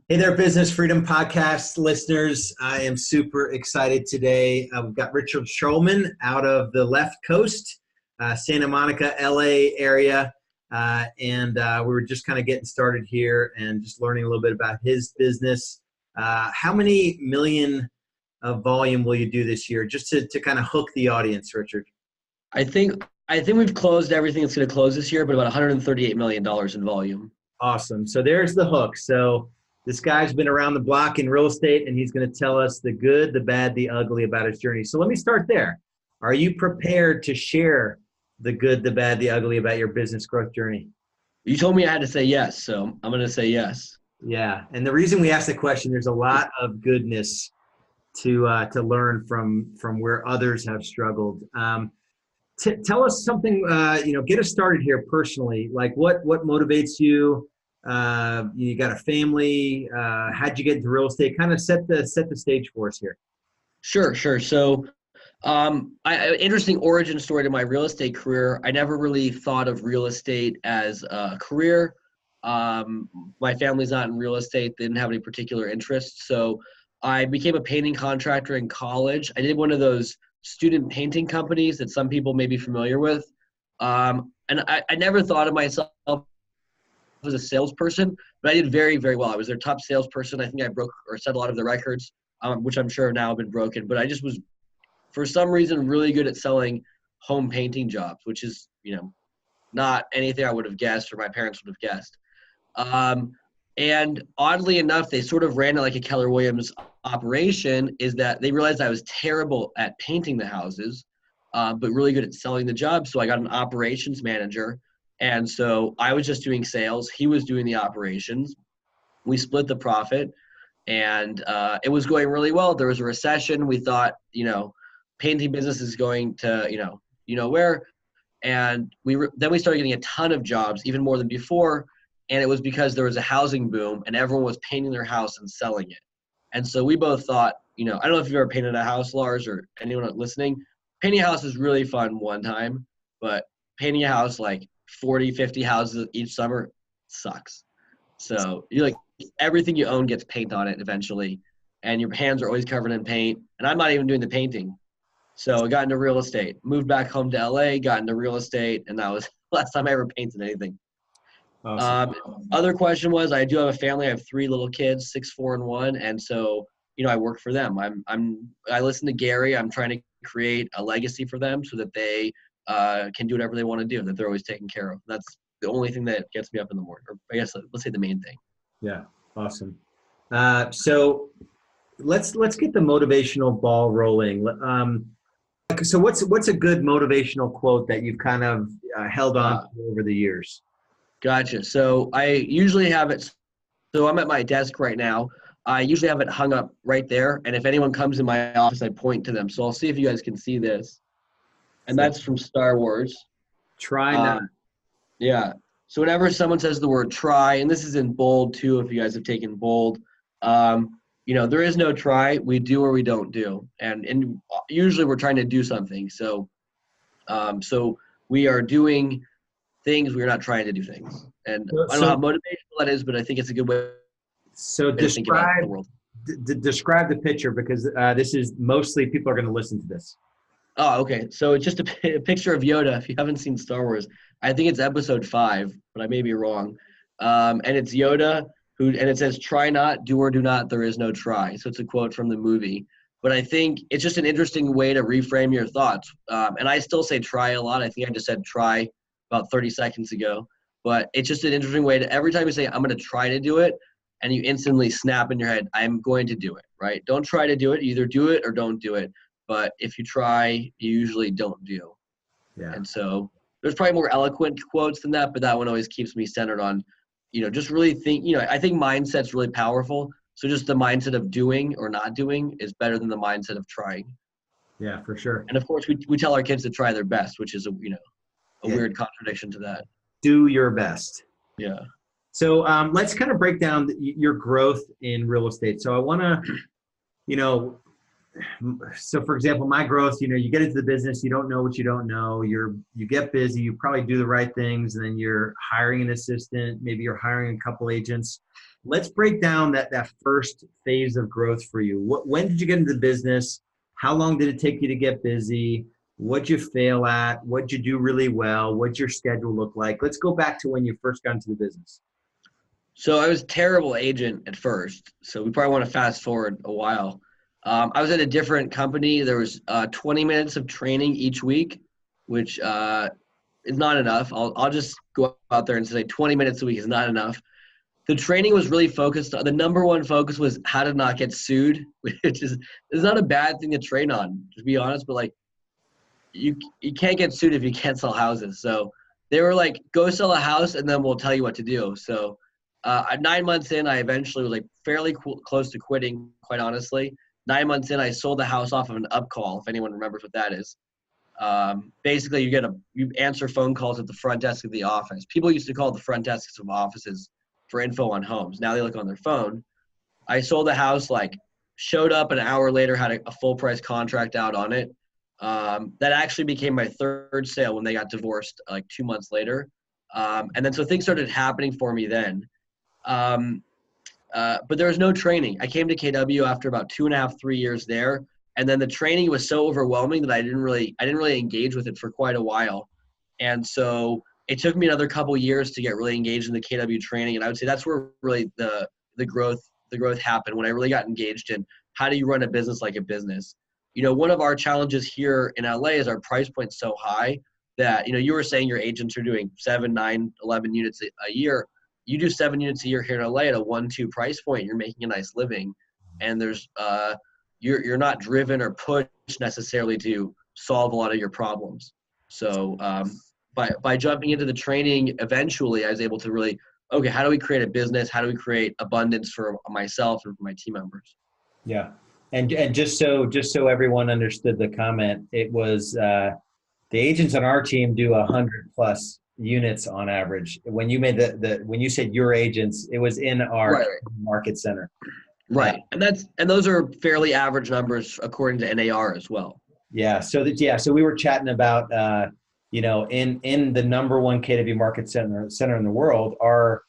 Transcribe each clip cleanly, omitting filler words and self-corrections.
Hey there, Business Freedom Podcast listeners. I am super excited today. We've got Richard Schulman out of the left coast, Santa Monica, LA area. And we were just kind of getting started here and just learning a little bit about his business. How many million of volume will you do this year? Just to kind of hook the audience, Richard. I think we've closed everything that's going to close this year, but about $138 million in volume. Awesome. So there's the hook. So this guy's been around the block in real estate, and he's going to tell us the good, the bad, the ugly about his journey. So let me start there. Are you prepared to share the good, the bad, the ugly about your business growth journey? You told me I had to say yes, so I'm going to say yes. Yeah, and the reason we asked the question, there's a lot of goodness to learn from where others have struggled. Tell us something. Get us started here personally. Like what motivates you? You got a family. How'd you get into real estate? Kind of set the stage for us here. Sure. So, interesting origin story to my real estate career. I never really thought of real estate as a career. My family's not in real estate. They didn't have any particular interests. So I became a painting contractor in college. I did one of those student painting companies that some people may be familiar with. And I never thought of myself as a salesperson, but I did very, very well. I was their top salesperson. I think I broke or set a lot of the records, which I'm sure have now been broken. But I just was, for some reason, really good at selling home painting jobs, which is, not anything I would have guessed or my parents would have guessed. And oddly enough, they sort of ran it like a Keller Williams operation, is that they realized I was terrible at painting the houses, but really good at selling the job. So I got an operations manager. And so I was just doing sales. He was doing the operations. We split the profit, and it was going really well. There was a recession. We thought, painting business is going to, where. And then we started getting a ton of jobs, even more than before. And it was because there was a housing boom and everyone was painting their house and selling it. And so we both thought, I don't know if you've ever painted a house, Lars, or anyone listening. Painting a house is really fun one time, but painting a house like 40, 50 houses each summer sucks. So everything you own gets paint on it eventually, and your hands are always covered in paint. And I'm not even doing the painting. So I got into real estate, moved back home to LA, got into real estate, and that was the last time I ever painted anything. Awesome. Other question was, I do have a family. I have 3 little kids, 6, 4, and 1. And so, I work for them. I listen to Gary. I'm trying to create a legacy for them so that they can do whatever they want to do, that they're always taken care of. That's the only thing that gets me up in the morning, or I guess let's say the main thing. Yeah. Awesome. So let's get the motivational ball rolling. So what's a good motivational quote that you've kind of held on to over the years? Gotcha. So I usually have it. So I'm at my desk right now. I usually have it hung up right there. And if anyone comes in my office, I point to them. So I'll see if you guys can see this. And that's from Star Wars. Try not. Yeah. So whenever someone says the word try, and this is in bold too, if you guys have taken bold, there is no try. We do or we don't do. And usually we're trying to do something. So we are doing things, we're not trying to do things. And I don't know how motivational that is, but I think it's a good way to think about the world. Describe the picture, because this is mostly people are going to listen to this. Oh, okay. So it's just a picture of Yoda. If you haven't seen Star Wars, I think it's episode 5, but I may be wrong. And it's Yoda and it says, "Try not, do or do not, there is no try." So it's a quote from the movie. But I think it's just an interesting way to reframe your thoughts. And I still say try a lot. I think I just said try about 30 seconds ago. But it's just an interesting way to, every time you say, I'm going to try to do it, and you instantly snap in your head, I'm going to do it, right? Don't try to do it. Either do it or don't do it. But if you try, you usually don't do. Yeah. And so there's probably more eloquent quotes than that, but that one always keeps me centered on, just really think, I think mindset's really powerful. So just the mindset of doing or not doing is better than the mindset of trying. Yeah, for sure. And of course, we tell our kids to try their best, which is a weird contradiction to that. Do your best. Yeah. So let's kind of break down your growth in real estate. So I want to, so for example, my growth, you get into the business, you don't know what you don't know, you get busy, you probably do the right things, and then you're hiring an assistant, maybe you're hiring a couple agents, let's break down that first phase of growth for you. When did you get into the business? How long did it take you to get busy? What'd you fail at? What'd you do really well? What'd your schedule look like? Let's go back to when you first got into the business. So I was a terrible agent at first. So we probably want to fast forward a while. I was at a different company. There was 20 minutes of training each week, which is not enough. I'll just go out there and say 20 minutes a week is not enough. The training was really focused on, the number one focus was how to not get sued, which is not a bad thing to train on, to be honest, but like you can't get sued if you can't sell houses. So they were like, go sell a house and then we'll tell you what to do. So 9 months in, I eventually was like fairly close to quitting, quite honestly. 9 months in, I sold the house off of an up call, if anyone remembers what that is. Basically, you answer phone calls at the front desk of the office. People used to call the front desks of offices for info on homes. Now they look on their phone. I sold the house, like showed up an hour later, had a full price contract out on it. That actually became my third sale when they got divorced like 2 months later. And then so things started happening for me then. But there was no training. I came to KW after about 2.5, 3 years there. And then the training was so overwhelming that I didn't really engage with it for quite a while. And so it took me another couple years to get really engaged in the KW training. And I would say that's where really the growth happened, when I really got engaged in how do you run a business like a business. You know, one of our challenges here in LA is our price point's so high that, you know, you were saying your agents are doing 7, 9, 11 units a year. You do 7 units a year here in LA at a 1-2 price point, you're making a nice living. And there's you're not driven or pushed necessarily to solve a lot of your problems. So by jumping into the training, eventually I was able to really, okay, how do we create a business? How do we create abundance for myself and for my team members? Yeah. And just so everyone understood the comment, it was the agents on our team do 100+ units on average. When you made when you said your agents, it was in our market center. Right. And those are fairly average numbers according to NAR as well. Yeah. So we were chatting about you know, in the number one KW market center in the world, our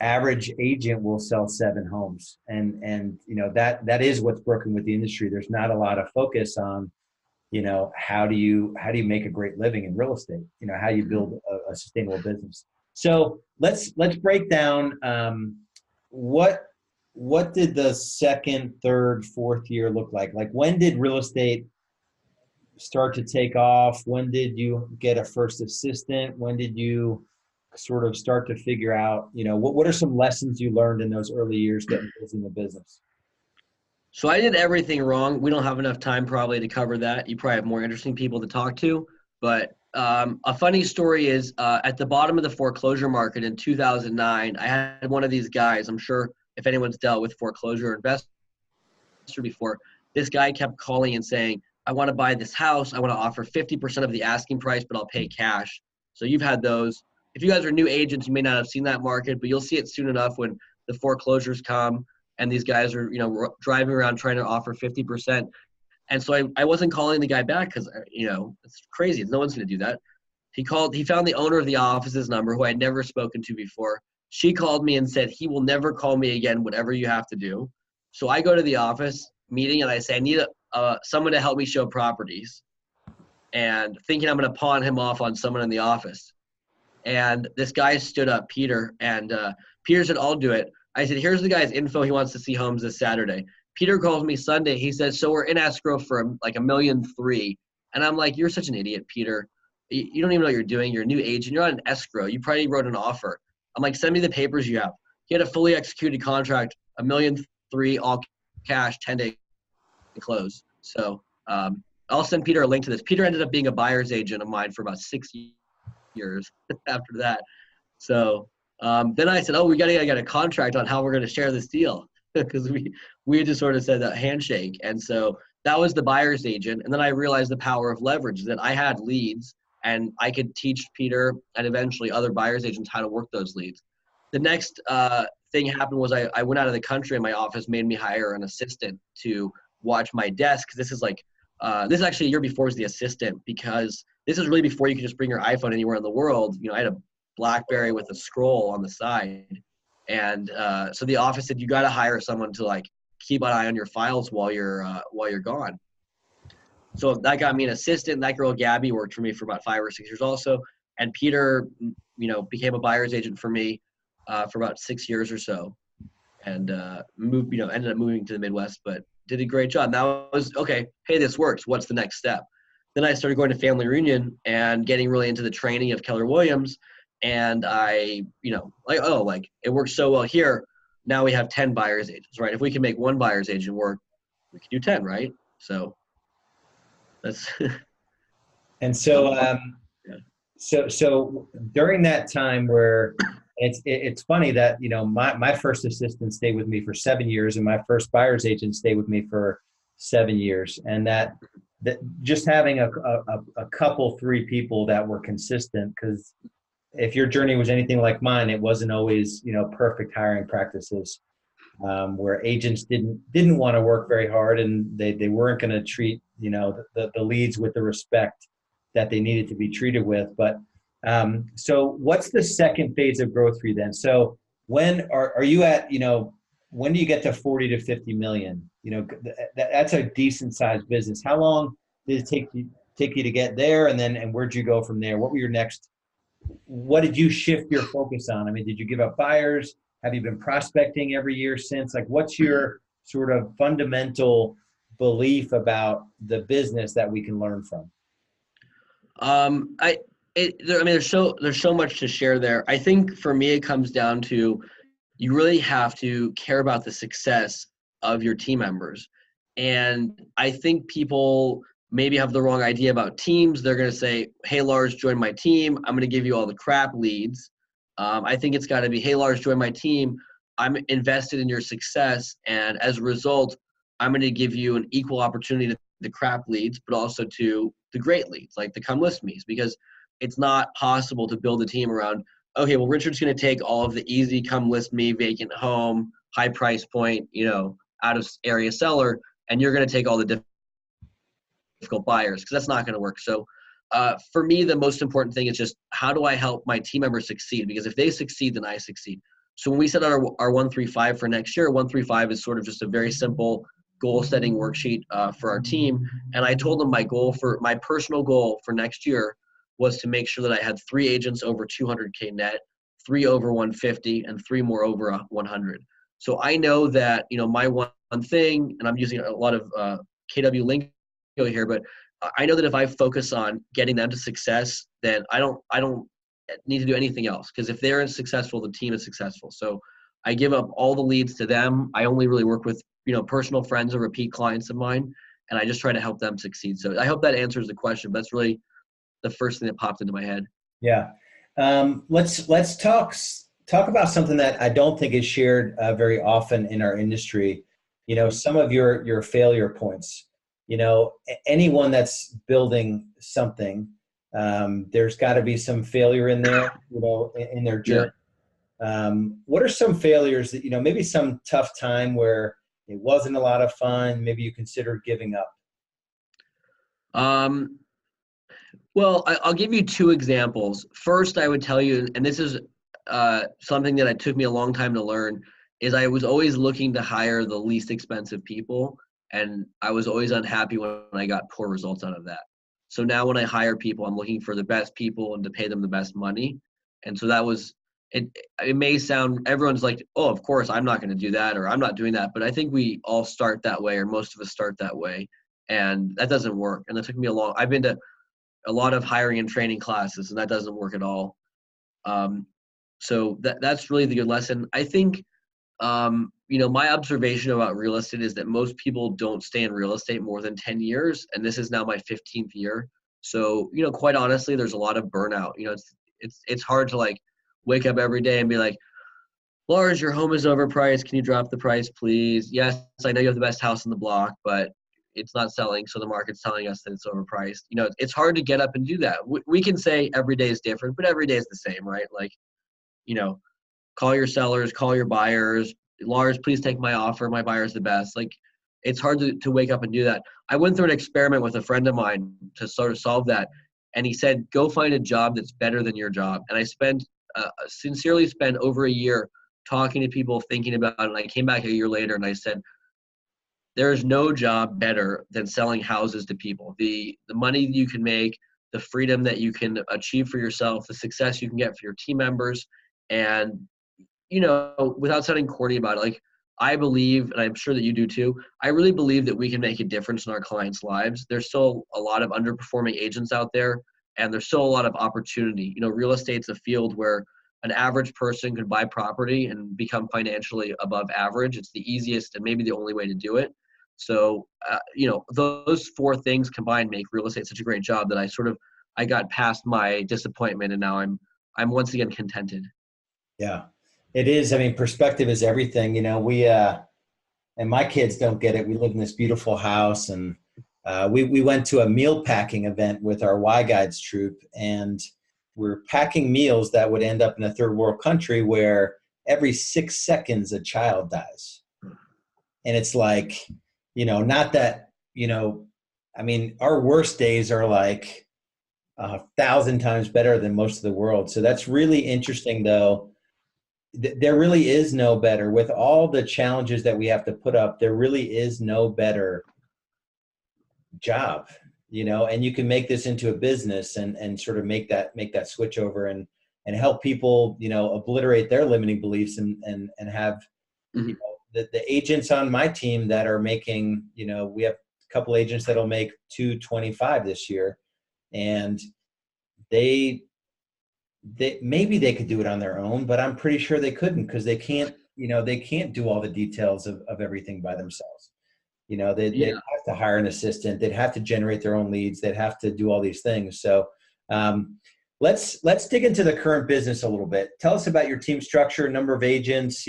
average agent will sell 7 homes. And you know, that is what's broken with the industry. There's not a lot of focus on, you know, how do you make a great living in real estate? You know, how you build a sustainable business. So let's break down what did the second, third, fourth year look like? Like, when did real estate start to take off? When did you get a first assistant? When did you sort of start to figure out, you know, what are some lessons you learned in those early years getting in the business? So I did everything wrong. We don't have enough time probably to cover that. You probably have more interesting people to talk to. But a funny story is at the bottom of the foreclosure market in 2009, I had one of these guys. I'm sure if anyone's dealt with foreclosure investor before, this guy kept calling and saying, I want to buy this house. I want to offer 50% of the asking price, but I'll pay cash. So you've had those. If you guys are new agents, you may not have seen that market, but you'll see it soon enough when the foreclosures come and these guys are, you know, driving around trying to offer 50%. And so I wasn't calling the guy back because, you know, it's crazy. No one's going to do that. He found the owner of the office's number, who I'd never spoken to before. She called me and said, he will never call me again, whatever you have to do. So I go to the office meeting and I say, I need someone to help me show properties, and thinking I'm going to pawn him off on someone in the office. And this guy stood up, Peter, and Peter said, I'll do it. I said, here's the guy's info. He wants to see homes this Saturday. Peter calls me Sunday. He says, so we're in escrow for like $1.3 million. And I'm like, you're such an idiot, Peter. You don't even know what you're doing. You're a new agent. You're not an escrow. You probably wrote an offer. I'm like, send me the papers you have. He had a fully executed contract, $1.3 million, all cash, 10-day close. So I'll send Peter a link to this. Peter ended up being a buyer's agent of mine for about 6 years after that. So then I said, oh, we got to get a contract on how we're going to share this deal, because we just sort of said that handshake. And so that was the buyer's agent. And then I realized the power of leverage, that I had leads and I could teach Peter and eventually other buyer's agents how to work those leads. The next thing happened was I went out of the country, and my office made me hire an assistant to watch my desk. This is like, this is actually a year before as the assistant, because this is really before you could just bring your iPhone anywhere in the world. You know, I had a BlackBerry with a scroll on the side. And so the office said, you got to hire someone to like keep an eye on your files while you're gone. So that got me an assistant. That girl, Gabby, worked for me for about 5 or 6 years also. And Peter, became a buyer's agent for me for about 6 years or so. And ended up moving to the Midwest, but did a great job. Now I was, okay, hey, this works. What's the next step? Then I started going to Family Reunion and getting really into the training of Keller Williams. And I, it works so well here. Now we have 10 buyer's agents, right? If we can make one buyer's agent work, we can do 10, right? So that's. And so, so during that time where it's funny that, my first assistant stayed with me for 7 years and my first buyer's agent stayed with me for 7 years. And that just having a couple, 3 people that were consistent, because if your journey was anything like mine, it wasn't always, perfect hiring practices, where agents didn't want to work very hard and they weren't going to treat, the leads with the respect that they needed to be treated with. But so what's the second phase of growth for you then? So when are you at, when do you get to 40 to 50 million? That's a decent sized business. How long did it take you to get there? And where'd you go from there? What did you shift your focus on? I mean, did you give up buyers? Have you been prospecting every year since? Like, what's your sort of fundamental belief about the business that we can learn from? There's so much to share there. I think for me, it comes down to, you really have to care about the success of your team members. And I think people maybe have the wrong idea about teams. They're going to say, hey, Lars, join my team. I'm going to give you all the crap leads. I think it's got to be, hey, Lars, join my team. I'm invested in your success. And as a result, I'm going to give you an equal opportunity to the crap leads, but also to the great leads, like the come list me's, because it's not possible to build a team around, okay, well, Richard's going to take all of the easy come list me, vacant home, high price point, out of area seller, and you're going to take all the difficult buyers, because that's not going to work. So for me, the most important thing is just, how do I help my team members succeed? Because if they succeed, then I succeed. So when we set out our 135 for next year, 135 is sort of just a very simple goal setting worksheet for our team. And I told them my personal goal for next year was to make sure that I had 3 agents over 200K net, 3 over 150, and 3 more over 100. So I know that, my one thing, and I'm using a lot of KW lingo here, but I know that if I focus on getting them to success, then I don't need to do anything else, because if they're successful, the team is successful. So I give up all the leads to them. I only really work with, personal friends or repeat clients of mine, and I just try to help them succeed. So I hope that answers the question. But that's really the first thing that popped into my head. Yeah. Let's talk about something that I don't think is shared very often in our industry. Some of your failure points. Anyone that's building something, there's got to be some failure in there, in their journey. Yeah. What are some failures that, maybe some tough time where it wasn't a lot of fun, maybe you considered giving up? Well, I'll give you 2 examples. First, I would tell you, and this is something that it took me a long time to learn, is I was always looking to hire the least expensive people, and I was always unhappy when I got poor results out of that. So now when I hire people, I'm looking for the best people and to pay them the best money. And so that was, it may sound, everyone's like, oh, of course, I'm not going to do that, or I'm not doing that. But I think we all start that way, or most of us start that way. And that doesn't work. And that took me I've been to a lot of hiring and training classes, and that doesn't work at all. So that's really the good lesson. I think, my observation about real estate is that most people don't stay in real estate more than 10 years. And this is now my 15th year. So, quite honestly, there's a lot of burnout. It's hard to like wake up every day and be like, Lars, your home is overpriced. Can you drop the price, please? Yes, I know you have the best house in the block, but it's not selling. So the market's telling us that it's overpriced. It's hard to get up and do that. We can say every day is different, but every day is the same, right? Like, call your sellers, call your buyers. Lars, please take my offer. My buyer's the best. Like, it's hard to wake up and do that. I went through an experiment with a friend of mine to sort of solve that. And he said, go find a job that's better than your job. And I sincerely spent over a year talking to people, thinking about it. And I came back a year later and I said, there is no job better than selling houses to people. The money you can make, the freedom that you can achieve for yourself, the success you can get for your team members. And, without sounding corny about it, like, I believe, and I'm sure that you do too, I really believe that we can make a difference in our clients' lives. There's still a lot of underperforming agents out there, and there's still a lot of opportunity. Real estate's a field where an average person could buy property and become financially above average. It's the easiest and maybe the only way to do it. So, those four things combined make real estate such a great job that I got past my disappointment, and now I'm once again contented. Yeah, it is. I mean, perspective is everything. We and my kids don't get it. We live in this beautiful house, and we went to a meal packing event with our Y Guides troop, and we're packing meals that would end up in a third world country where every 6 seconds a child dies. And it's like, not that, I mean, our worst days are like 1,000 times better than most of the world. So that's really interesting, though. There really is no better with all the challenges that we have to put up. There really is no better job, and you can make this into a business and sort of make that switch over and help people, obliterate their limiting beliefs and have, Mm-hmm. The agents on my team that are making, we have a couple agents that'll make 225 this year, and they maybe they could do it on their own, but I'm pretty sure they couldn't, because they can't do all the details of everything by themselves. They'd have to hire an assistant. They'd have to generate their own leads. They'd have to do all these things. So let's dig into the current business a little bit. Tell us about your team structure, number of agents,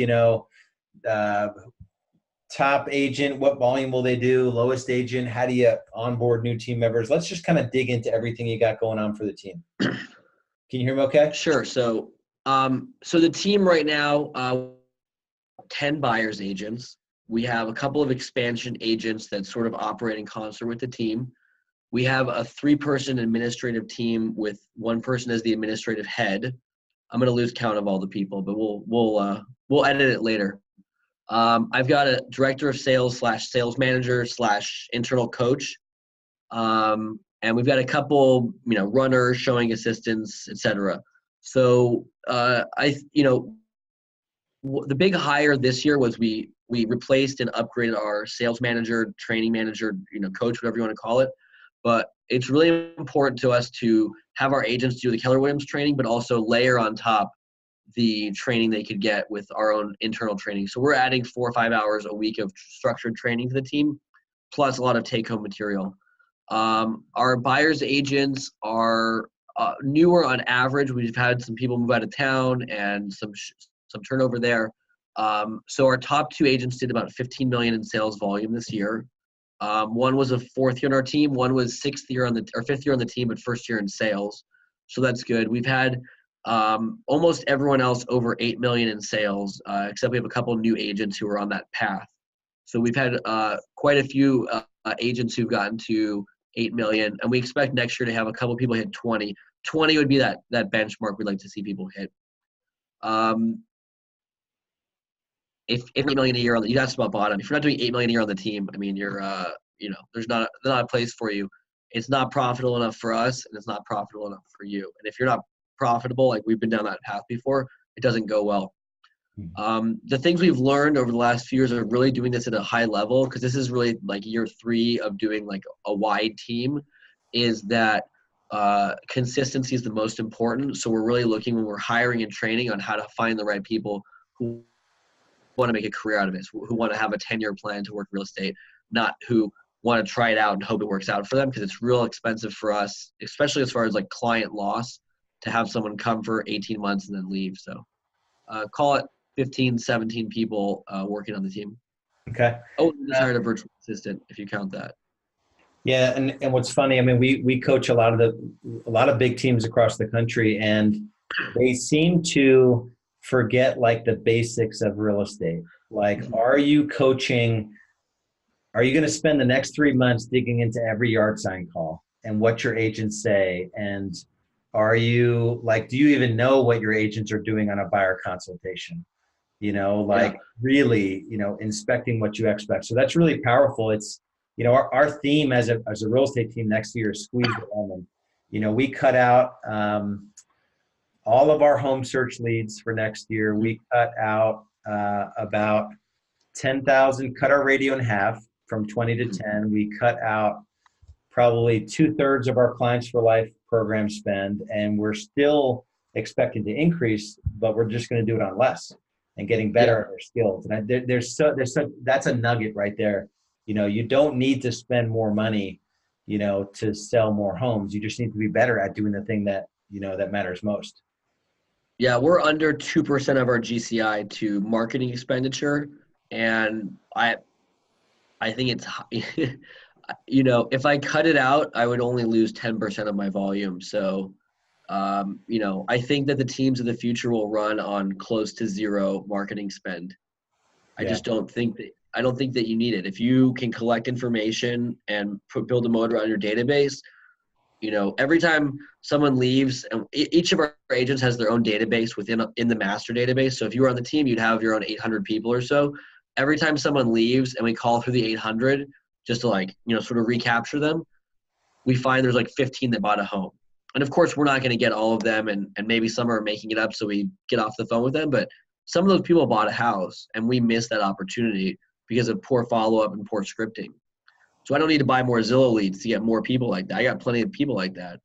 top agent, what volume will they do, lowest agent, how do you onboard new team members? Let's just kind of dig into everything you got going on for the team. Can you hear me okay? Sure. So the team right now, 10 buyers agents. We have a couple of expansion agents that sort of operate in concert with the team. We have a 3-person administrative team with 1 person as the administrative head. I'm going to lose count of all the people, but we'll edit it later. I've got a director of sales / sales manager / internal coach. And we've got a couple, runners, showing assistants, etc. So the big hire this year was we replaced and upgraded our sales manager, training manager, coach, whatever you want to call it. But it's really important to us to have our agents do the Keller Williams training, but also layer on top the training they could get with our own internal training. So we're adding 4 or 5 hours a week of structured training to the team, plus a lot of take-home material. Our buyers agents are newer on average. We've had some people move out of town and some turnover there. So our top 2 agents did about 15 million in sales volume this year. One was a 4th year on our team. One was 5th year on the team, but 1st year in sales. So that's good. We've had almost everyone else over 8 million in sales, except we have a couple new agents who are on that path. So we've had quite a few agents who've gotten to 8 million, and we expect next year to have a couple people hit 20. 20 would be that benchmark we'd like to see people hit. If 8 million a year you asked about bottom. If you're not doing 8 million a year on the team, I mean, you're there's not a place for you. It's not profitable enough for us, and it's not profitable enough for you. And if you're not profitable, like we've been down that path before, it doesn't go well. The things we've learned over the last few years of really doing this at a high level, because this is really like year 3 of doing like a wide team, is that consistency is the most important. So we're really looking when we're hiring and training on how to find the right people who want to make a career out of it, who want to have a 10-year plan to work real estate, not who want to try it out and hope it works out for them, because it's real expensive for us, especially as far as like client loss, to have someone come for 18 months and then leave. So call it 15, 17 people working on the team. Okay. Oh, we just hired a virtual assistant, if you count that. Yeah, and what's funny, I mean, we coach a lot of big teams across the country, and they seem to forget like the basics of real estate. Like, are you coaching? Are you going to spend the next 3 months digging into every yard sign call and what your agents say? And are you like, do you even know what your agents are doing on a buyer consultation? like really, inspecting what you expect. So that's really powerful. It's, our theme as a real estate team next year is squeeze the lemon. We cut out all of our home search leads for next year. We cut out about 10,000, cut our radio in half from 20 to 10. We cut out probably 2/3 of our Clients for Life program spend, and we're still expecting to increase, but we're just going to do it on less and getting better at our skills. And that's a nugget right there. You don't need to spend more money, to sell more homes. You just need to be better at doing the thing that, that matters most. Yeah, we're under 2% of our GCI to marketing expenditure. And I think it's, if I cut it out, I would only lose 10% of my volume. So, I think that the teams of the future will run on close to zero marketing spend. I just don't think that you need it. If you can collect information and build a moat around your database, every time someone leaves, and each of our agents has their own database in the master database. So if you were on the team, you'd have your own 800 people or so. Every time someone leaves and we call through the 800 just to sort of recapture them, we find there's 15 that bought a home. And of course, we're not going to get all of them, and maybe some are making it up, so we get off the phone with them. But some of those people bought a house, and we missed that opportunity because of poor follow-up and poor scripting. So I don't need to buy more Zillow leads to get more people like that. I got plenty of people like that.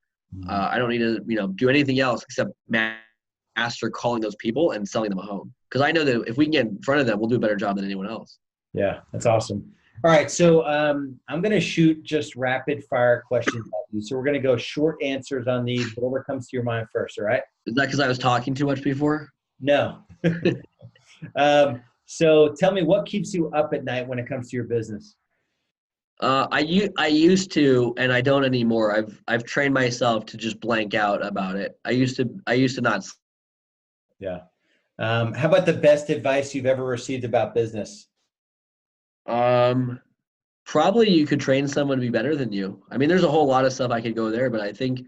I don't need to, do anything else except master calling those people and selling them a home. Because I know that if we can get in front of them, we'll do a better job than anyone else. Yeah, that's awesome. All right, so I'm going to shoot just rapid fire questions at you. So we're going to go short answers on these, whatever comes to your mind first, all right? Is that because I was talking too much before? No. So tell me, what keeps you up at night when it comes to your business? I used to, and I don't anymore. I've trained myself to just blank out about it. I used to not. Yeah. How about the best advice you've ever received about business? Probably you could train someone to be better than you. I mean, there's a whole lot of stuff I could go there, but I think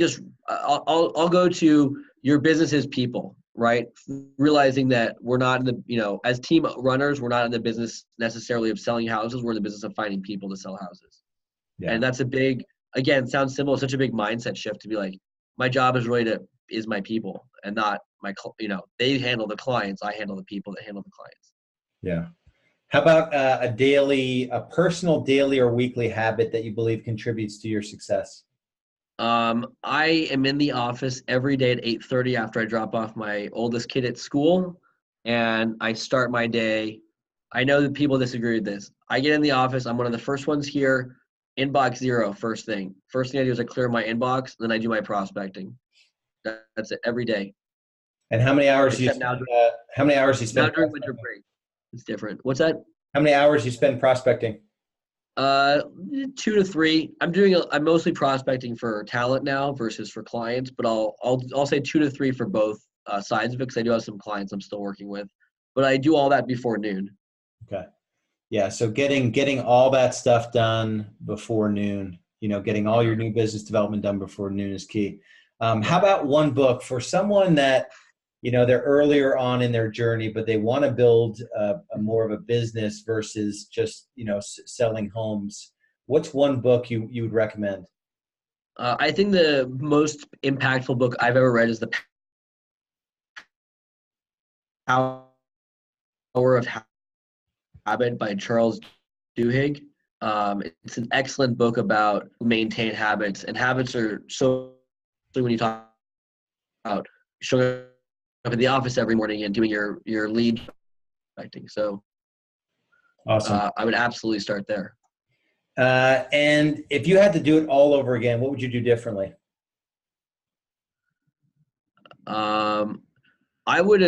just I'll go to your business is people, right? Realizing that we're not in the, as team runners, we're not in the business necessarily of selling houses. We're in the business of finding people to sell houses. Yeah. And that's a big, again, sounds simple. It's such a big mindset shift to be like, my job is really is my people and not my, they handle the clients. I handle the people that handle the clients. Yeah. How about a personal daily or weekly habit that you believe contributes to your success? I am in the office every day at 8:30 after I drop off my oldest kid at school, and I start my day. I know that people disagree with this. I get in the office. I'm one of the first ones here. Inbox zero, first thing. First thing I do is I clear my inbox, then I do my prospecting. That's it every day. And how many hours do you spend? How many hours do you spend? Now during winter break, it's different. What's that? How many hours do you spend prospecting? 2 to 3. I'm mostly prospecting for talent now versus for clients, but I'll say 2 to 3 for both sides of it because I do have some clients I'm still working with. But I do all that before noon. Okay. Yeah. So getting all that stuff done before noon, getting all your new business development done before noon is key. How about one book for someone that, they're earlier on in their journey, but they want to build a more of a business versus just, selling homes. What's one book you would recommend? I think the most impactful book I've ever read is The Power of Habit by Charles Duhigg. It's an excellent book about maintain habits, and habits are so when you talk about showing up at the office every morning and doing your lead prospecting. So awesome. I would absolutely start there. And if you had to do it all over again, what would you do differently? I would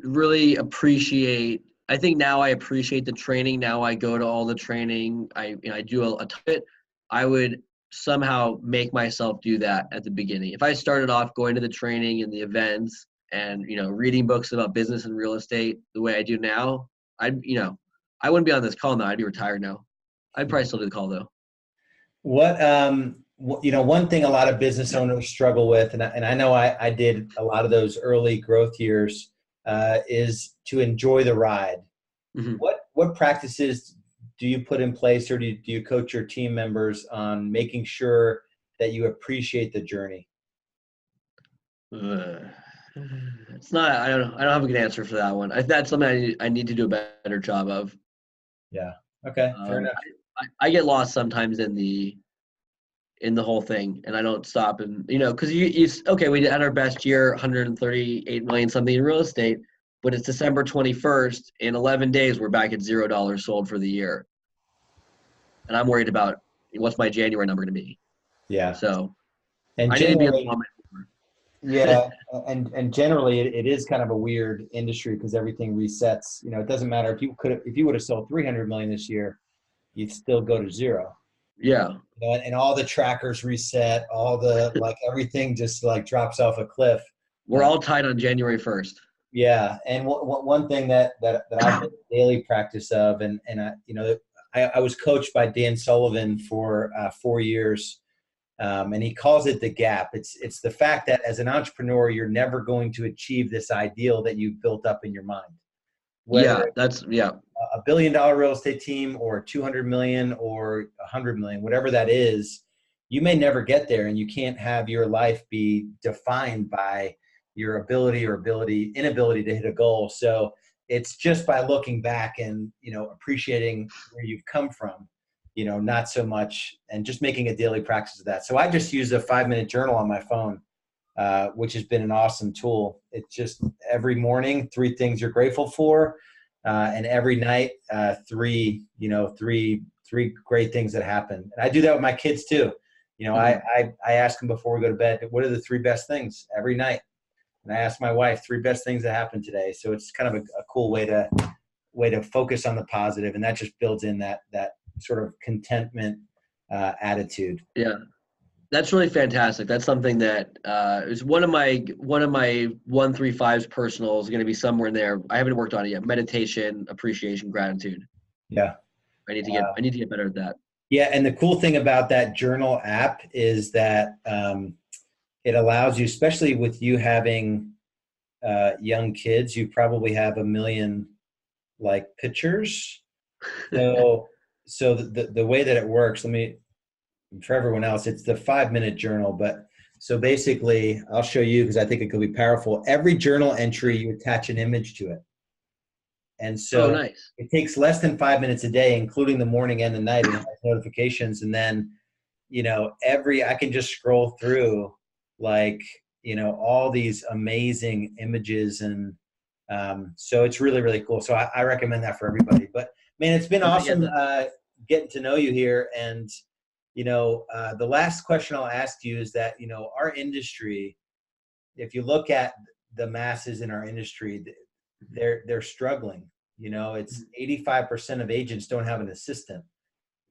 really appreciate, I think now I appreciate the training. Now I go to all the training. I do a ton of it. I would somehow make myself do that at the beginning. If I started off going to the training and the events and, reading books about business and real estate the way I do now, I wouldn't be on this call now. I'd be retired now. I'd probably still do the call though. What, one thing a lot of business owners struggle with, and I know I did a lot of those early growth years, is to enjoy the ride. Mm-hmm. What practices do you put in place, or do you coach your team members on making sure that you appreciate the journey? It's not. I don't have a good answer for that one. That's something I need to do a better job of. Yeah. Okay. Fair enough. I get lost sometimes in the whole thing, and I don't stop. And because okay, we had our best year, 138 million something in real estate, but it's December 21st. In 11 days, we're back at $0 sold for the year, and I'm worried about what's my January number going to be. Yeah. So And I need to be in the generally, moment. yeah, and generally it is kind of a weird industry because everything resets. It doesn't matter if you would have sold 300 million this year, you'd still go to zero. Yeah. And all the trackers reset, all the everything just drops off a cliff. We're all tied on January 1st. Yeah, and one thing that I've made a daily practice of, and I was coached by Dan Sullivan for 4 years. And he calls it the gap. It's the fact that as an entrepreneur, you're never going to achieve this ideal that you've built up in your mind. Whether That's $1 billion real estate team or 200 million or 100 million, whatever that is, you may never get there, and you can't have your life be defined by your ability or inability to hit a goal. So it's just by looking back and appreciating where you've come from. Not so much, and just making a daily practice of that. So I just use a 5-minute journal on my phone, which has been an awesome tool. It's just every morning, 3 things you're grateful for, and every night, three great things that happen. And I do that with my kids too. I ask them before we go to bed, what are the 3 best things every night? And I ask my wife 3 best things that happened today. So it's kind of a cool way to focus on the positive, and that just builds in that sort of contentment attitude. Yeah, that's really fantastic. That's something that is one of my 135's personal is going to be somewhere in there. I haven't worked on it yet. Meditation, appreciation, gratitude. Yeah, I need to get better at that. Yeah, and the cool thing about that journal app is that it allows you, especially with you having young kids, you probably have a million pictures. So the way that it works, for everyone else, it's the 5-minute journal. But so basically, I'll show you because I think it could be powerful. Every journal entry, you attach an image to it. And so nice. It takes less than 5 minutes a day, including the morning and the night, and it has notifications. And then, I can just scroll through all these amazing images. And so it's really, really cool. So I recommend that for everybody. But man, it's been awesome getting to know you here. And, the last question I'll ask you is that, our industry, if you look at the masses in our industry, they're struggling. It's 85% of agents don't have an assistant.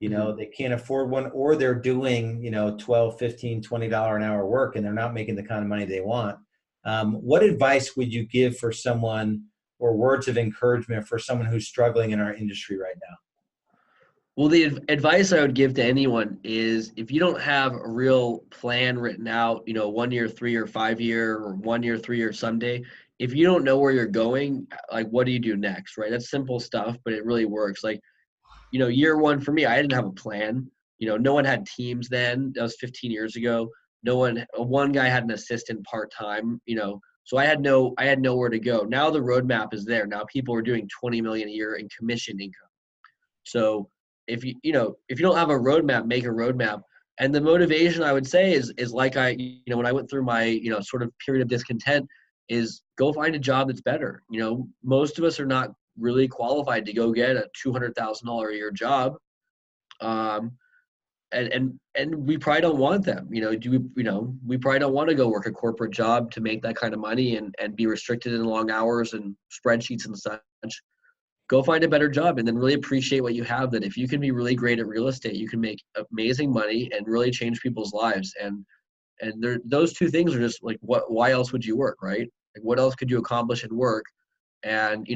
They can't afford one, or they're doing, $12, $15, $20 an hour work, and they're not making the kind of money they want. What advice would you give for someone, or words of encouragement for someone who's struggling in our industry right now? Well, the advice I would give to anyone is if you don't have a real plan written out, 1 year, 3 or 5 year, or 1 year, 3 year someday, if you don't know where you're going, what do you do next, right? That's simple stuff, but it really works. Year 1 for me, I didn't have a plan. No one had teams then. That was 15 years ago. One guy had an assistant part-time, so I had nowhere to go. Now the roadmap is there. Now people are doing 20 million a year in commission income. So if you don't have a roadmap, make a roadmap. And the motivation I would say is when I went through my, sort of period of discontent, is go find a job that's better. Most of us are not really qualified to go get a $200,000 a year job. And we probably don't want them. We probably don't want to go work a corporate job to make that kind of money and be restricted in long hours and spreadsheets and such. Go find a better job, and then really appreciate what you have. That if you can be really great at real estate, you can make amazing money and really change people's lives. And those 2 things are just why else would you work, right? What else could you accomplish in work? And,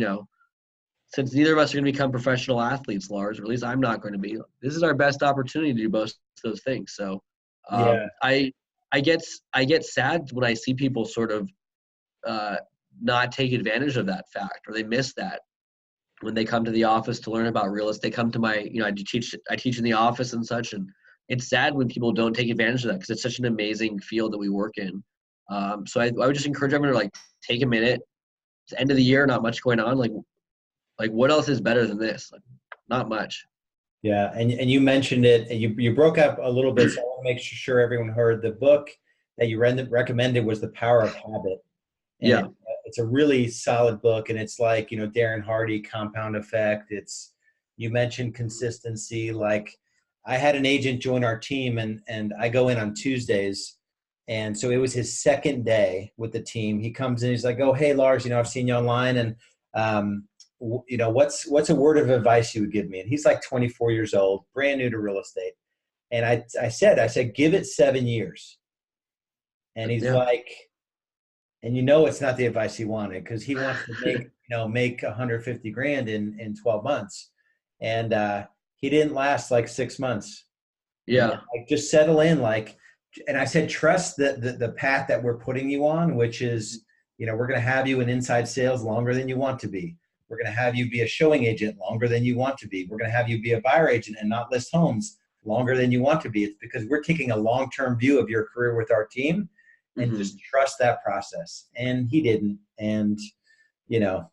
since neither of us are going to become professional athletes, Lars, or at least I'm not going to be, this is our best opportunity to do both of those things. So I get sad when I see people sort of not take advantage of that fact, or they miss that when they come to the office to learn about real estate. They come to my, I teach in the office and such, and it's sad when people don't take advantage of that because it's such an amazing field that we work in. So I would just encourage everyone to like take a minute. It's the end of the year, not much going on. Like what else is better than this? Like, not much. Yeah, and you mentioned it. You broke up a little bit, so I want to make sure everyone heard the book that you recommended was The Power of Habit. And Yeah. it's a really solid book, and it's like, Darren Hardy, Compound Effect. You mentioned consistency. Like, I had an agent join our team, and I go in on Tuesdays, and so it was his second day with the team. He comes in, he's like, "Oh, hey, Lars, I've seen you online, and what's a word of advice you would give me?" And he's like 24 years old, brand new to real estate. And I said, give it 7 years. And he's like, and it's not the advice he wanted, because he wants to make 150 grand in 12 months. And he didn't last like 6 months. Yeah. Like, just settle in. And I said, trust the path that we're putting you on, which is, we're going to have you in inside sales longer than you want to be. We're going to have you be a showing agent longer than you want to be. We're going to have you be a buyer agent and not list homes longer than you want to be. It's because we're taking a long-term view of your career with our team, and just trust that process. And he didn't. And,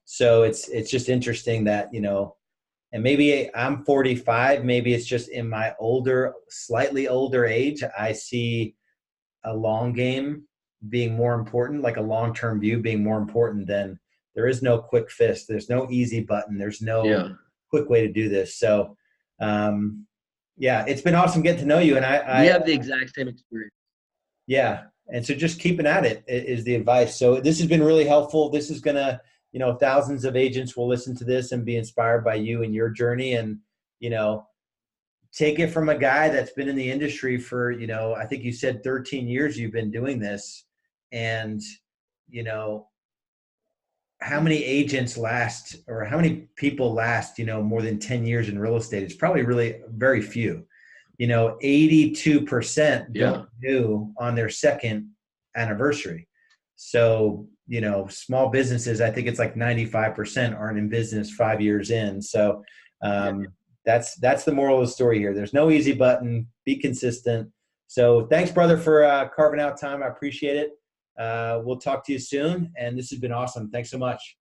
so it's just interesting that, and maybe I'm 45, maybe it's just in my slightly older age, I see a long game being more important, like a long-term view being more important than. There is no quick fix. There's no easy button. There's no quick way to do this. So, it's been awesome getting to know you. And I have the exact same experience. Yeah. And so just keeping at it is the advice. So this has been really helpful. This is going to, thousands of agents will listen to this and be inspired by you and your journey. And, take it from a guy that's been in the industry for, I think you said 13 years you've been doing this. And, how many agents last, or how many people last, more than 10 years in real estate? It's probably really very few. 82% don't renew on their second anniversary. So, small businesses, I think it's like 95% aren't in business 5 years in. So that's the moral of the story here. There's no easy button. Be consistent. So thanks, brother, for carving out time. I appreciate it. We'll talk to you soon. And this has been awesome. Thanks so much.